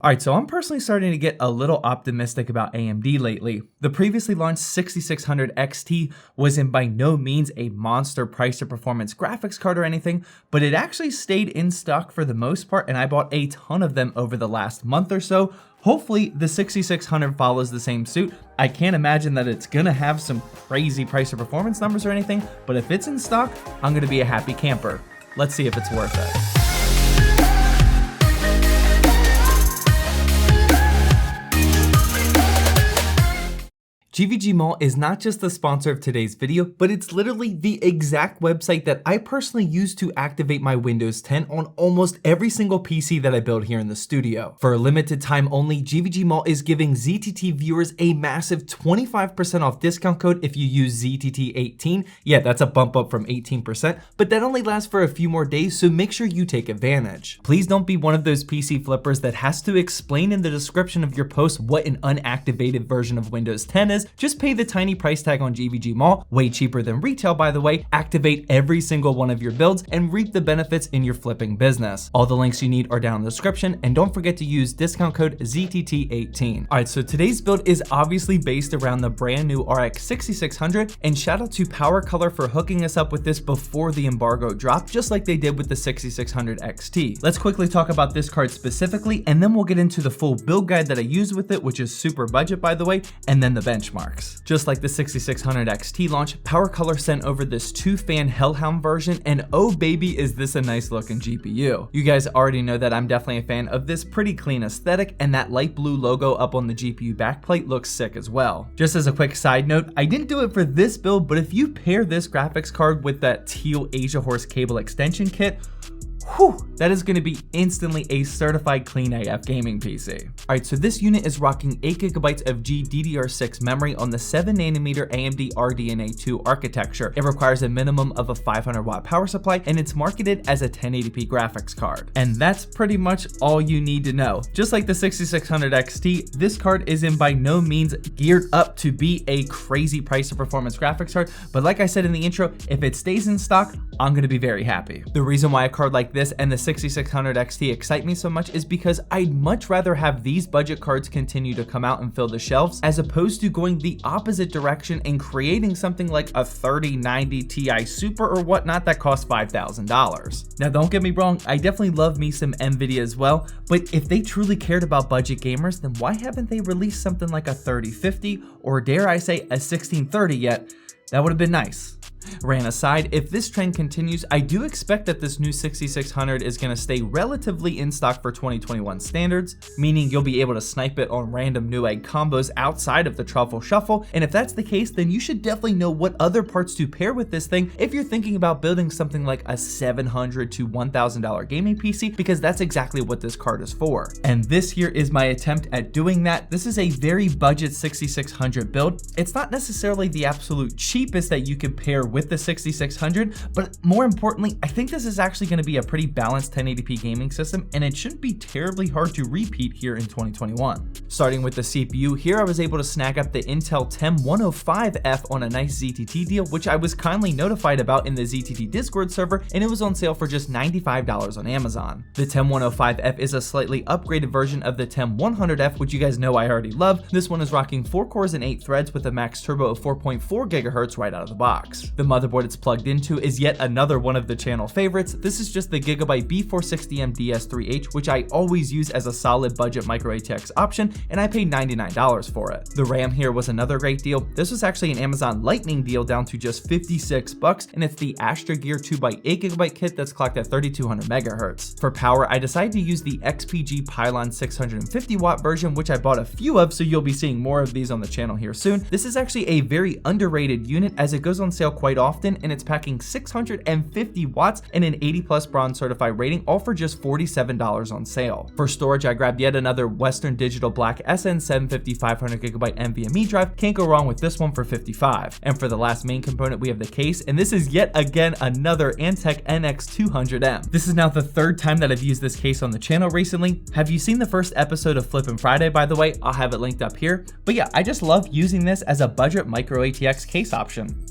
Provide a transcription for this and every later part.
Alright, so I'm personally starting to get a little optimistic about AMD lately. The previously launched 6600 XT wasn't by no means a monster price to performance graphics card or anything, but it actually stayed in stock for the most part, and I bought a ton of them over the last month or so. Hopefully the 6600 follows the same suit. I can't imagine that it's gonna have some crazy price to performance numbers or anything, but if it's in stock, I'm gonna be a happy camper. Let's see if it's worth it. GVG Mall is not just the sponsor of today's video, but it's literally the exact website that I personally use to activate my Windows 10 on almost every single PC that I build here in the studio. For a limited time only, GVG Mall is giving ZTT viewers a massive 25% off discount code if you use ZTT18. Yeah, that's a bump up from 18%, but that only lasts for a few more days, so make sure you take advantage. Please don't be one of those PC flippers that has to explain in the description of your post what an unactivated version of Windows 10 is. Just pay the tiny price tag on GVG Mall, way cheaper than retail by the way, activate every single one of your builds, and reap the benefits in your flipping business. All the links you need are down in the description, and don't forget to use discount code ZTT18. Alright, so today's build is obviously based around the brand new RX 6600, and shout out to PowerColor for hooking us up with this before the embargo dropped, just like they did with the 6600 XT. Let's quickly talk about this card specifically, and then we'll get into the full build guide that I use with it, which is super budget by the way, and then the benchmarks. Just like the 6600 XT launch, PowerColor sent over this 2-fan Hellhound version, and oh baby is this a nice looking GPU. You guys already know that I'm definitely a fan of this pretty clean aesthetic, and that light blue logo up on the GPU backplate looks sick as well. Just as a quick side note, I didn't do it for this build, but if you pair this graphics card with that teal Asia Horse cable extension kit, whew, that is going to be instantly a certified clean AF gaming PC. Alright, so this unit is rocking 8GB of GDDR6 memory on the 7nm AMD RDNA2 architecture. It requires a minimum of a 500-watt power supply, and it's marketed as a 1080p graphics card. And that's pretty much all you need to know. Just like the 6600 XT, this card isn't by no means geared up to be a crazy price to performance graphics card, but like I said in the intro, if it stays in stock, I'm going to be very happy. The reason why a card like this and the 6600 XT excite me so much is because I'd much rather have these budget cards continue to come out and fill the shelves, as opposed to going the opposite direction and creating something like a 3090 Ti Super or whatnot that costs $5,000. Now don't get me wrong, I definitely love me some Nvidia as well, but if they truly cared about budget gamers, then why haven't they released something like a 3050 or dare I say a 1630 yet? That would have been nice. Rant aside, if this trend continues, I do expect that this new 6600 is going to stay relatively in stock for 2021 standards, meaning you'll be able to snipe it on random Newegg combos outside of the Truffle Shuffle, and if that's the case, then you should definitely know what other parts to pair with this thing if you're thinking about building something like a $700 to $1,000 gaming PC, because that's exactly what this card is for. And this here is my attempt at doing that. This is a very budget 6600 build. It's not necessarily the absolute cheapest that you could pair with the 6600, but more importantly, I think this is actually going to be a pretty balanced 1080p gaming system, and it shouldn't be terribly hard to repeat here in 2021. Starting with the CPU, here I was able to snag up the Intel 10105F on a nice ZTT deal, which I was kindly notified about in the ZTT Discord server, and it was on sale for just $95 on Amazon. The 10105F is a slightly upgraded version of the 10100F, which you guys know I already love. This one is rocking 4 cores and 8 threads with a max turbo of 4.4 GHz right out of the box. The motherboard it's plugged into is yet another one of the channel favorites. This is just the Gigabyte B460M DS3H, which I always use as a solid budget micro ATX option, and I paid $99 for it. The RAM here was another great deal. This was actually an Amazon Lightning deal down to just $56, and it's the Astra Gear 2x8GB kit that's clocked at 3200 MHz. For power, I decided to use the XPG Pylon 650-watt version, which I bought a few of, so you'll be seeing more of these on the channel here soon. This is actually a very underrated unit, as it goes on sale quite often, and it's packing 650 watts and an 80+ bronze certified rating, all for just $47 on sale. For storage, I grabbed yet another Western Digital Black SN750 500GB NVMe drive. Can't go wrong with this one for $55. And for the last main component, we have the case, and this is yet again another Antec NX200M. This is now the third time that I've used this case on the channel recently. Have you seen the first episode of Flippin' Friday, by the way? I'll have it linked up here. But yeah, I just love using this as a budget micro ATX case option.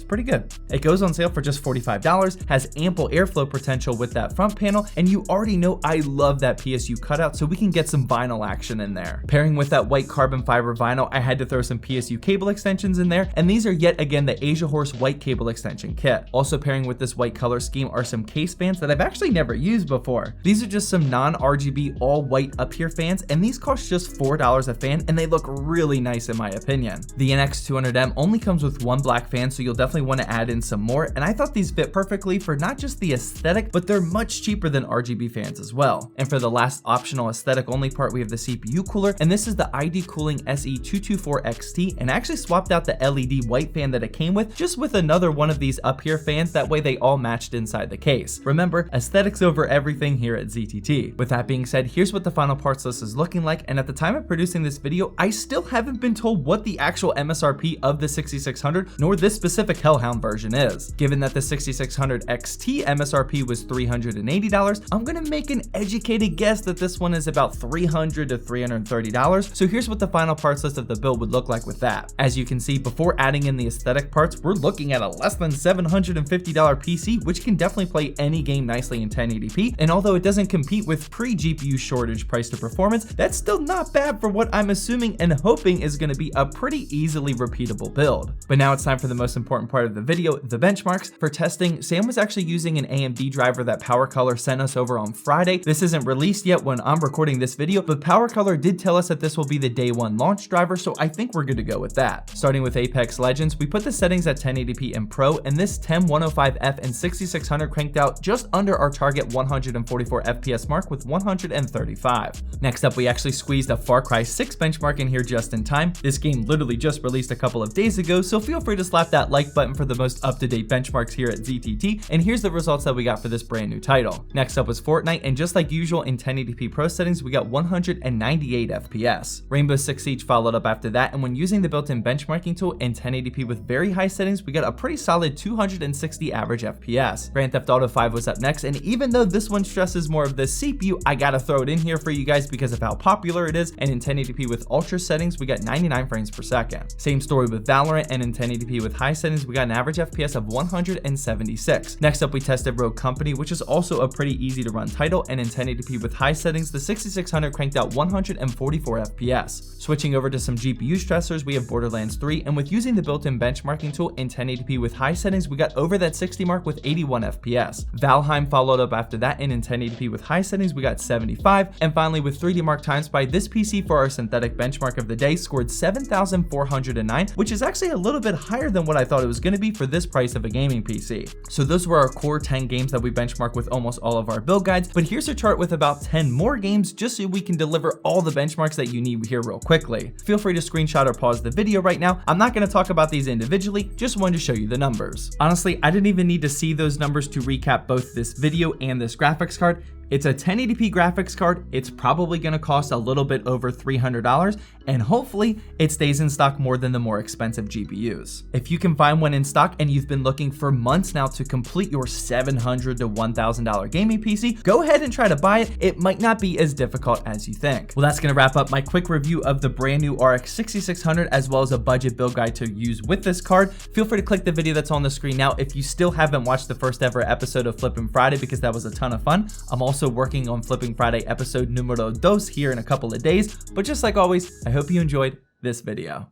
pretty good. It goes on sale for just $45, has ample airflow potential with that front panel, and you already know I love that PSU cutout, so we can get some vinyl action in there. Pairing with that white carbon fiber vinyl, I had to throw some PSU cable extensions in there, and these are yet again the Asia Horse white cable extension kit. Also pairing with this white color scheme are some case fans that I've actually never used before. These are just some non-RGB all white up here fans, and these cost just $4 a fan, and they look really nice in my opinion. The NX200M only comes with one black fan, so you'll definitely want to add in some more, and I thought these fit perfectly for not just the aesthetic, but they're much cheaper than RGB fans as well. And for the last optional aesthetic only part, we have the CPU cooler, and this is the ID Cooling SE224XT, and I actually swapped out the LED white fan that it came with just with another one of these up here fans, that way they all matched inside the case. Remember, aesthetics over everything here at ZTT. With that being said, here's what the final parts list is looking like, and at the time of producing this video, I still haven't been told what the actual MSRP of the 6600 nor this specific Hellhound version is. Given that the 6600 XT MSRP was $380, I'm gonna make an educated guess that this one is about $300 to $330. So here's what the final parts list of the build would look like with that. As you can see, before adding in the aesthetic parts, we're looking at a less than $750 PC, which can definitely play any game nicely in 1080p. And although it doesn't compete with pre-GPU shortage price to performance, that's still not bad for what I'm assuming and hoping is going to be a pretty easily repeatable build. But now it's time for the most important part of the video, the benchmarks. For testing, Sam was actually using an AMD driver that PowerColor sent us over on Friday. This isn't released yet when I'm recording this video, but PowerColor did tell us that this will be the day one launch driver, so I think we're good to go with that. Starting with Apex Legends, we put the settings at 1080p and Pro, and this 10105F and 6600 cranked out just under our target 144 FPS mark with 135. Next up, we actually squeezed a Far Cry 6 benchmark in here just in time. This game literally just released a couple of days ago, so feel free to slap that like button for the most up-to-date benchmarks here at ZTT, and here's the results that we got for this brand new title. Next up was Fortnite, and just like usual in 1080p Pro settings, we got 198 FPS. Rainbow Six Siege followed up after that, and when using the built-in benchmarking tool in 1080p with very high settings, we got a pretty solid 260 average FPS. Grand Theft Auto 5 was up next, and even though this one stresses more of the CPU, I gotta throw it in here for you guys because of how popular it is, and in 1080p with ultra settings, we got 99 frames per second. Same story with Valorant, and in 1080p with high settings, we got an average FPS of 176. Next up, we tested Rogue Company, which is also a pretty easy to run title, and in 1080p with high settings, the 6600 cranked out 144 FPS. Switching over to some GPU stressors, we have Borderlands 3, and with using the built-in benchmarking tool in 1080p with high settings, we got over that 60 mark with 81 FPS. Valheim followed up after that, and in 1080p with high settings, we got 75. And finally, with 3D Mark Time Spy, this PC for our synthetic benchmark of the day scored 7,409, which is actually a little bit higher than what I thought it was going to be for this price of a gaming PC. So those were our core 10 games that we benchmark with almost all of our build guides, but here's a chart with about 10 more games just so we can deliver all the benchmarks that you need here real quickly. Feel free to screenshot or pause the video right now. I'm not going to talk about these individually, just wanted to show you the numbers. Honestly, I didn't even need to see those numbers to recap both this video and this graphics card. It's a 1080p graphics card. It's probably going to cost a little bit over $300, and hopefully it stays in stock more than the more expensive GPUs. If you can find one in stock and you've been looking for months now to complete your $700 to $1,000 gaming PC, go ahead and try to buy it. It might not be as difficult as you think. Well, that's going to wrap up my quick review of the brand new RX 6600 as well as a budget build guide to use with this card. Feel free to click the video that's on the screen now if you still haven't watched the first ever episode of Flippin' Friday, because that was a ton of fun. I'm also working on Flipping Friday episode numero dos here in a couple of days, but just like always, I hope you enjoyed this video.